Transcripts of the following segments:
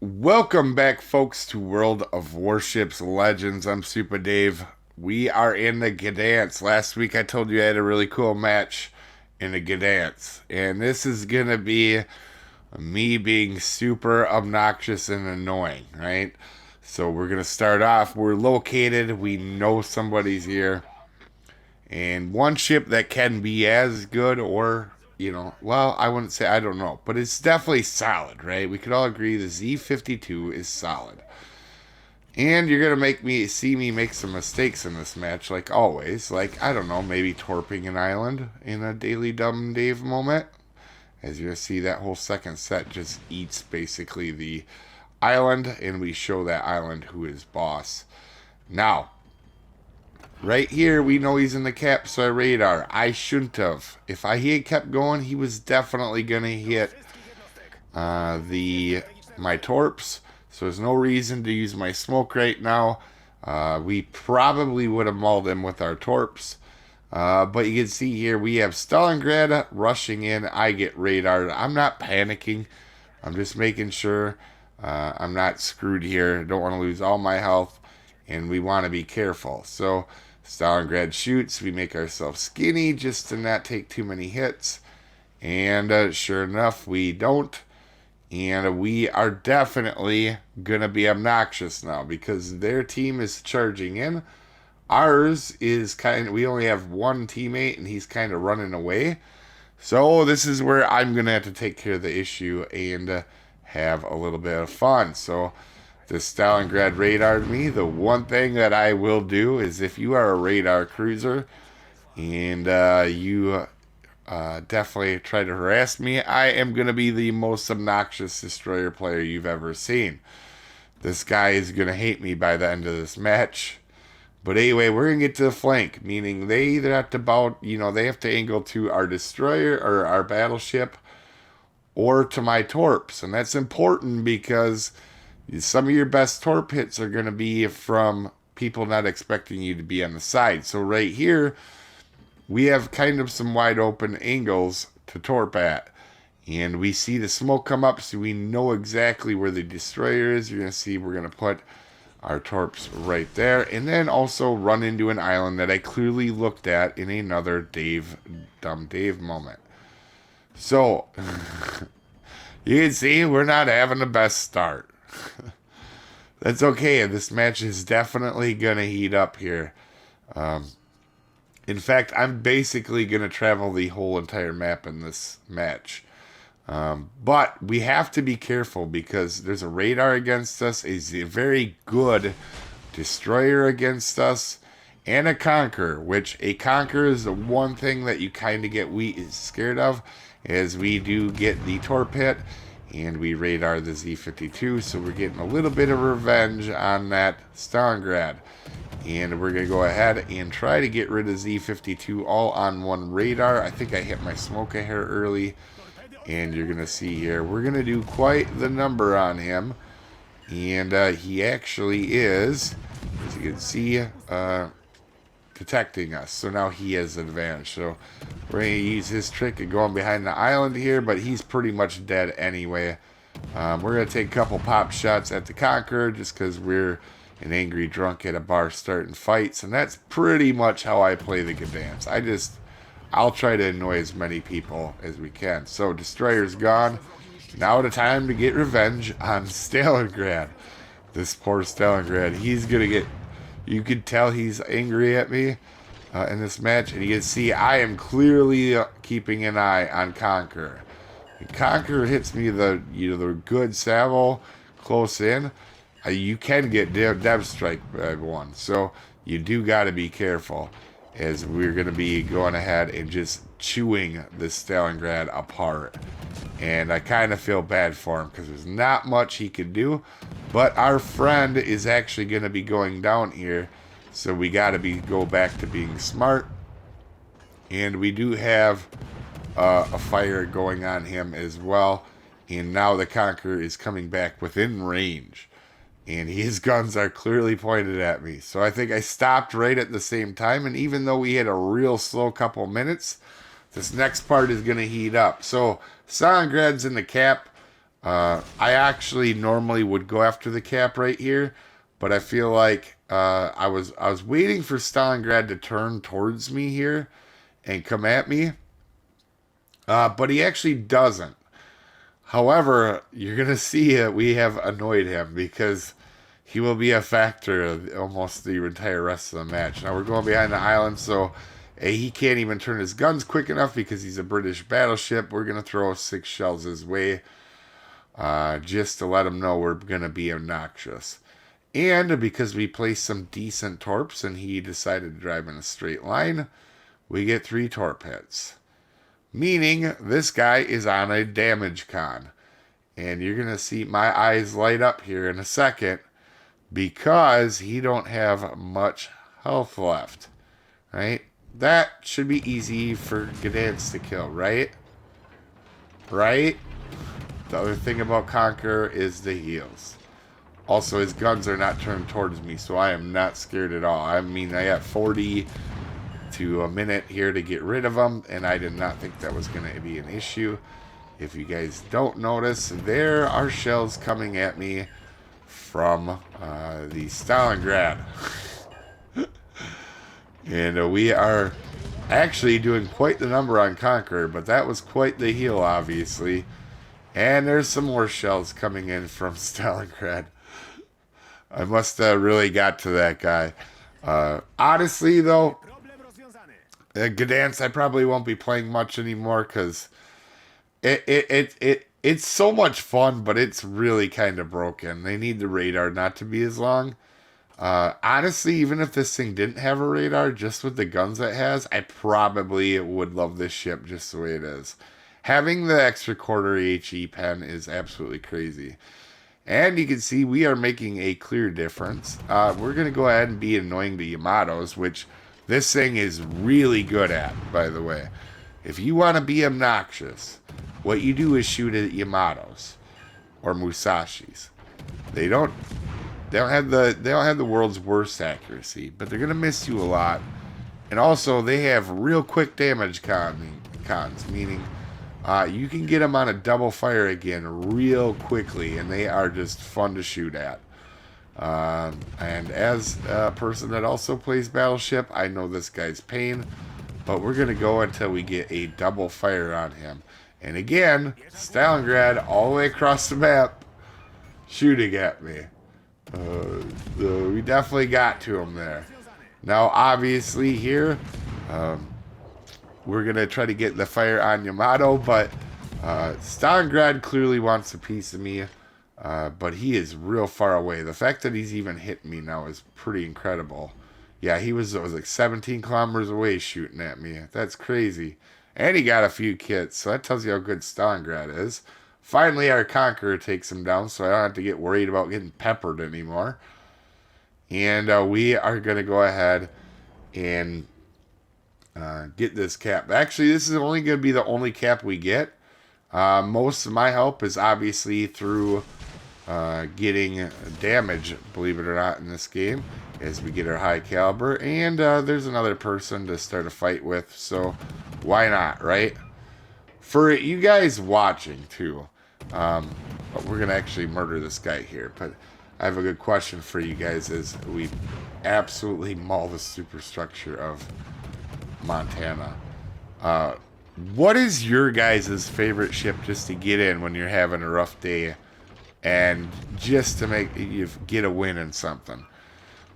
Welcome back, folks, to World of Warships Legends. I'm Soopa-Dave. We are in the Gdansk. Last week I told you I had a really cool match in the Gdansk. And this is going to be me being super obnoxious and annoying, right? So we're going to start off. We're located. We know somebody's here. And one ship that can be as good or, well, I wouldn't say, I don't know, but it's definitely solid, right? We could all agree the Z-52 is solid. And you're going to see me make some mistakes in this match, like always. Like, I don't know, maybe torping an island in a Daily Dumb Dave moment. As you're going to see, that whole second set just eats basically the island, and we show that island who is boss. Now, right here, we know he's in the capsule radar. I shouldn't have. If he had kept going, he was definitely going to hit my torps. So there's no reason to use my smoke right now. We probably would have mauled him with our torps. But you can see here, we have Stalingrad rushing in. I get radared. I'm not panicking. I'm just making sure I'm not screwed here. Don't want to lose all my health. And we want to be careful. So Stalingrad shoots. We make ourselves skinny just to not take too many hits. And sure enough, we don't. And we are definitely going to be obnoxious now because their team is charging in. Ours is we only have one teammate and he's kind of running away. So this is where I'm going to have to take care of the issue and have a little bit of fun. So the Stalingrad radared me. The one thing that I will do is if you are a radar cruiser and you definitely try to harass me, I am going to be the most obnoxious destroyer player you've ever seen. This guy is going to hate me by the end of this match. But anyway, we're going to get to the flank, meaning they either have to they have to angle to our destroyer or our battleship or to my torps. And that's important because some of your best torp hits are going to be from people not expecting you to be on the side. So right here, we have kind of some wide open angles to torp at. And we see the smoke come up, so we know exactly where the destroyer is. You're going to see we're going to put our torps right there. And then also run into an island that I clearly looked at in another Dumb Dave moment. So, you can see we're not having the best start. That's okay. This match is definitely going to heat up here. In fact, I'm basically going to travel the whole entire map in this match. But we have to be careful because there's a radar against us, a very good destroyer against us, and a conqueror, which a conqueror is the one thing that you kind of get scared of, as we do get the torp hit, and we radar the Z-52, so we're getting a little bit of revenge on that Stalingrad. And we're going to go ahead and try to get rid of Z-52 all on one radar. I think I hit my smoke a hair early. And you're going to see here, we're going to do quite the number on him. And he actually is, as you can see, detecting us. So now he has advantage. So we're going to use his trick of going behind the island here, but he's pretty much dead anyway. We're going to take a couple pop shots at the Conqueror just because we're an angry drunk at a bar starting fights. And that's pretty much how I play the Gdansk. I'll try to annoy as many people as we can. So, Destroyer's gone. Now the time to get revenge on Stalingrad. This poor Stalingrad. He's going to get... You could tell he's angry at me in this match. And you can see I am clearly keeping an eye on Conqueror. When Conqueror hits me the good salvo close in, you can get Dev Strike one. So, you do got to be careful, as we're going to be going ahead and just chewing this Stalingrad apart. And I kind of feel bad for him because there's not much he can do. But our friend is actually going to be going down here. So we got to go back to being smart. And we do have a fire going on him as well. And now the Conqueror is coming back within range. And his guns are clearly pointed at me. So I think I stopped right at the same time. And even though we had a real slow couple minutes, this next part is going to heat up. So Stalingrad's in the cap. I actually normally would go after the cap right here, but I feel like I was waiting for Stalingrad to turn towards me here and come at me, but he actually doesn't. However, you're gonna see that we have annoyed him because he will be a factor of almost the entire rest of the match. Now we're going behind the island, so he can't even turn his guns quick enough because he's a British battleship. We're gonna throw 6 shells his way. Just to let him know we're going to be obnoxious. And because we placed some decent torps and he decided to drive in a straight line, we get 3 torp hits. Meaning this guy is on a damage con. And you're going to see my eyes light up here in a second because he don't have much health left. Right? That should be easy for Gdansk to kill, right? Right? The other thing about Conqueror is the heals. Also, his guns are not turned towards me, so I am not scared at all. I mean, I got 40 to a minute here to get rid of them, and I did not think that was going to be an issue. If you guys don't notice, there are shells coming at me from the Stalingrad. And we are actually doing quite the number on Conqueror, but that was quite the heal, obviously. And there's some more shells coming in from Stalingrad. I must have really got to that guy. Honestly, though, Gdansk I probably won't be playing much anymore because it's so much fun, but it's really kind of broken. They need the radar not to be as long. Honestly, even if this thing didn't have a radar, just with the guns it has, I probably would love this ship just the way it is. Having the extra quarter HE pen is absolutely crazy. And you can see we are making a clear difference. We're going to go ahead and be annoying the Yamatos, which this thing is really good at, by the way. If you want to be obnoxious, what you do is shoot at Yamatos or Musashis. They don't have the world's worst accuracy, but they're going to miss you a lot. And also, they have real quick damage cons, meaning you can get them on a double fire again real quickly, and they are just fun to shoot at. And as a person that also plays Battleship, I know this guy's pain, but we're going to go until we get a double fire on him. And again, Stalingrad all the way across the map shooting at me. We definitely got to him there. Now, obviously here, we're going to try to get the fire on Yamato, but Stalingrad clearly wants a piece of me, but he is real far away. The fact that he's even hitting me now is pretty incredible. Yeah, it was like 17 kilometers away shooting at me. That's crazy. And he got a few kits, so that tells you how good Stalingrad is. Finally, our Conqueror takes him down, so I don't have to get worried about getting peppered anymore. And we are going to go ahead and get this cap. Actually, this is only going to be the only cap we get. Most of my help is obviously through getting damage, believe it or not, in this game, as we get our high caliber. And there's another person to start a fight with, so why not, right? For you guys watching, too, but we're going to actually murder this guy here. But I have a good question for you guys as we absolutely maul the superstructure of Montana. What is your guys' favorite ship just to get in when you're having a rough day and just to make you get a win in something?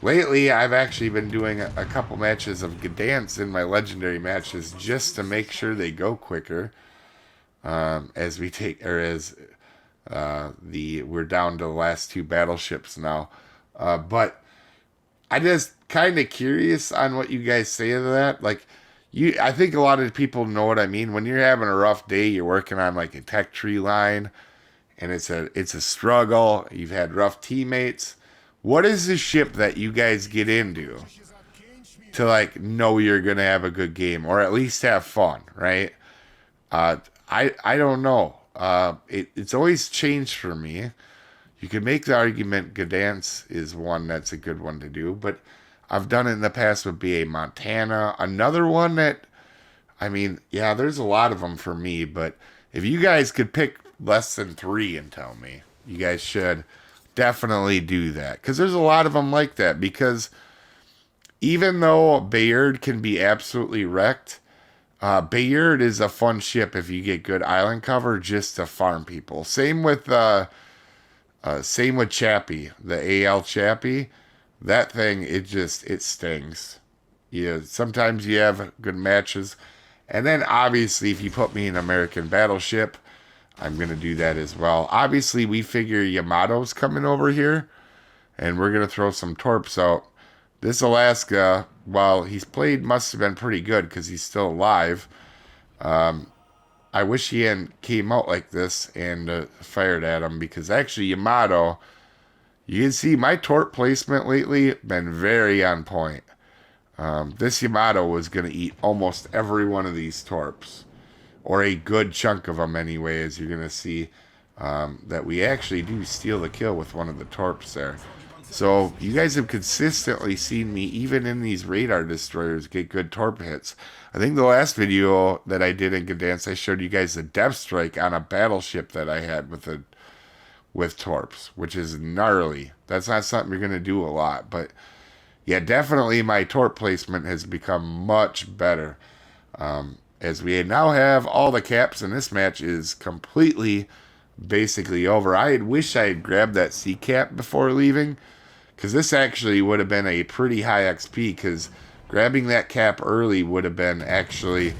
Lately, I've actually been doing a couple matches of Gdansk in my legendary matches just to make sure they go quicker. As we take, or as we're down to the last 2 battleships now. But I just kind of curious on what you guys say to that. Like, I think a lot of people know what I mean. When you're having a rough day, you're working on like a tech tree line, and it's a struggle. You've had rough teammates. What is the ship that you guys get into to like know you're gonna have a good game or at least have fun, right? I don't know. It's always changed for me. You can make the argument Gdansk is one that's a good one to do, but I've done it in the past with BA Montana. Another one that, I mean, yeah, there's a lot of them for me, but if you guys could pick less than 3 and tell me. You guys should definitely do that, because there's a lot of them like that. Because even though Bayard can be absolutely wrecked, Bayard is a fun ship if you get good island cover just to farm people. Same with Chappie, the AL Chappie. That thing, it stings. Yeah, sometimes you have good matches, and then obviously if you put me in American Battleship, I'm gonna do that as well. Obviously, we figure Yamato's coming over here, and we're gonna throw some torps out. This Alaska, while he's played, must have been pretty good because he's still alive. I wish he hadn't came out like this and fired at him, because actually Yamato, you can see my torp placement lately been very on point. This Yamato was going to eat almost every one of these torps, or a good chunk of them anyway, as you're going to see that we actually do steal the kill with one of the torps there. So you guys have consistently seen me, even in these radar destroyers, get good torp hits. I think the last video that I did in Gdansk, I showed you guys a depth strike on a battleship that I had with torps, which is gnarly. That's not something you're going to do a lot, but yeah, definitely my torp placement has become much better. As we now have all the caps, and this match is completely basically over. I wish I had grabbed that C cap before leaving, because this actually would have been a pretty high XP, because grabbing that cap early would have been actually,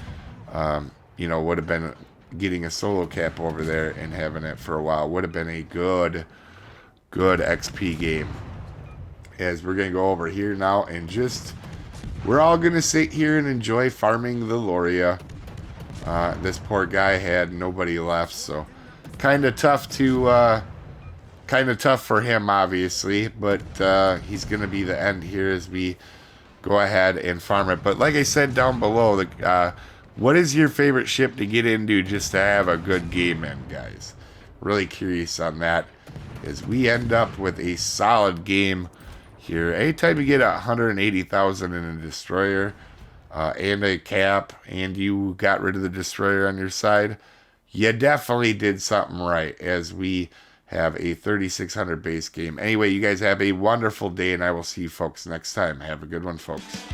would have been getting a solo cap over there and having it for a while. Would have been a good XP game. As we're going to go over here now and we're all going to sit here and enjoy farming the Loria. This poor guy had nobody left, so kind of tough for him, obviously, but he's going to be the end here as we go ahead and farm it. But like I said down below, what is your favorite ship to get into just to have a good game in, guys? Really curious on that, as we end up with a solid game here. Anytime you get 180,000 in a destroyer and a cap, and you got rid of the destroyer on your side, you definitely did something right, as we have a 3,600 base game. Anyway, you guys have a wonderful day, and I will see you folks next time. Have a good one, folks.